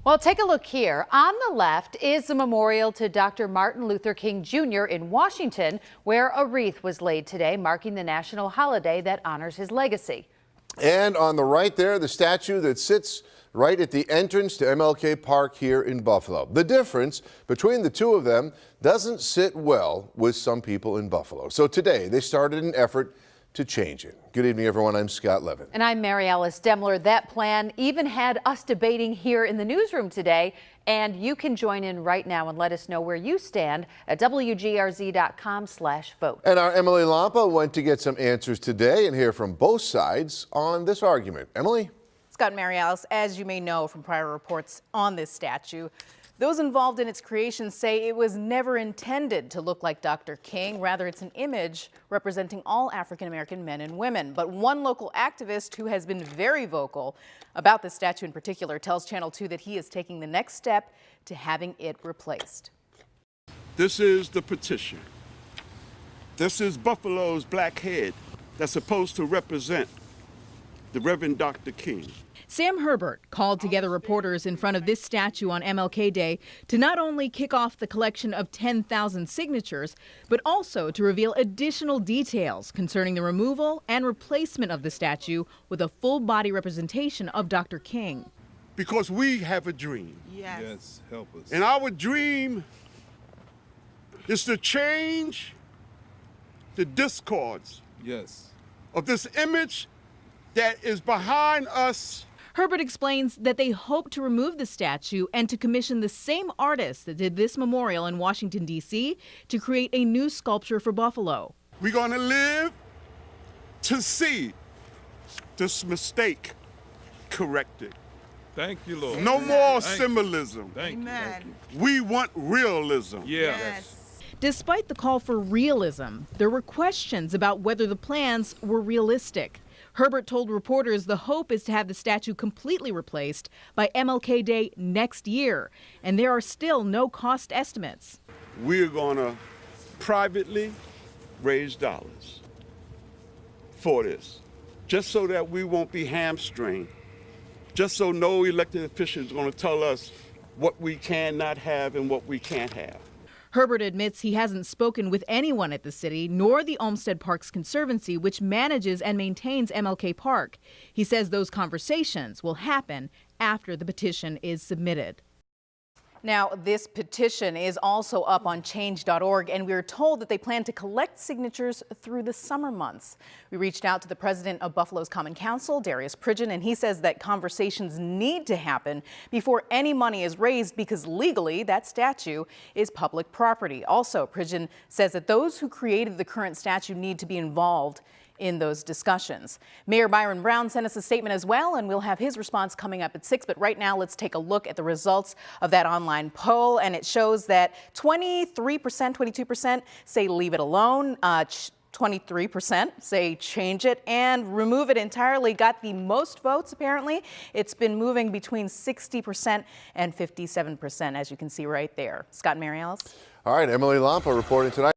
Well, take a look here. On the left is the memorial to Dr. Martin Luther King Jr. in Washington, where a wreath was laid today, marking the national holiday that honors his legacy. And on the right there, the statue that sits right at the entrance to MLK Park here in Buffalo. The difference between the two of them doesn't sit well with some people in Buffalo. So today they started an effort to change it. Good evening, everyone. I'm Scott Levin. And I'm Mary Alice Demler. That plan even had us debating here in the newsroom today. And you can join in right now and let us know where you stand at WGRZ.com/vote. And our Emily Lampa went to get some answers today and hear from both sides on this argument. Emily? Scott and Mary Alice, as you may know from prior reports on this statue, those involved in its creation say it was never intended to look like Dr. King. Rather, it's an image representing all African-American men and women. But one local activist who has been very vocal about this statue in particular tells Channel 2 that he is taking the next step to having it replaced. This is the petition. This is Buffalo's black head that's supposed to represent the Reverend Dr. King. Sam Herbert called together reporters in front of this statue on MLK Day to not only kick off the collection of 10,000 signatures, but also to reveal additional details concerning the removal and replacement of the statue with a full body representation of Dr. King. Because we have a dream. Yes, help us. And our dream is to change the discords of this image that is behind us. Herbert explains that they hope to remove the statue and to commission the same artist that did this memorial in Washington, D.C. to create a new sculpture for Buffalo. We're going to live to see this mistake corrected. Thank you, Lord. No more symbolism. Amen. We want realism. Yes. Despite the call for realism, there were questions about whether the plans were realistic. Herbert told reporters the hope is to have the statue completely replaced by MLK Day next year, and there are still no cost estimates. We're going to privately raise dollars for this, just so that we won't be hamstringed, just so no elected official is going to tell us what we cannot have and what we can't have. Herbert admits he hasn't spoken with anyone at the city, nor the Olmsted Parks Conservancy, which manages and maintains MLK Park. He says those conversations will happen after the petition is submitted. Now, this petition is also up on change.org, and we're told that they plan to collect signatures through the summer months. We reached out to the president of Buffalo's Common Council, Darius Pridgeon, and he says that conversations need to happen before any money is raised because legally that statue is public property. Also, Pridgeon says that those who created the current statue need to be involved in those discussions. Mayor Byron Brown sent us a statement as well, and we'll have his response coming up at 6. But right now, let's take a look at the results of that online poll, and it shows that 22% say leave it alone, 23% say change it and remove it entirely. Got the most votes, apparently. It's been moving between 60% and 57%, as you can see right there. Scott and Mary Alice. All right, Emily Lampa reporting tonight.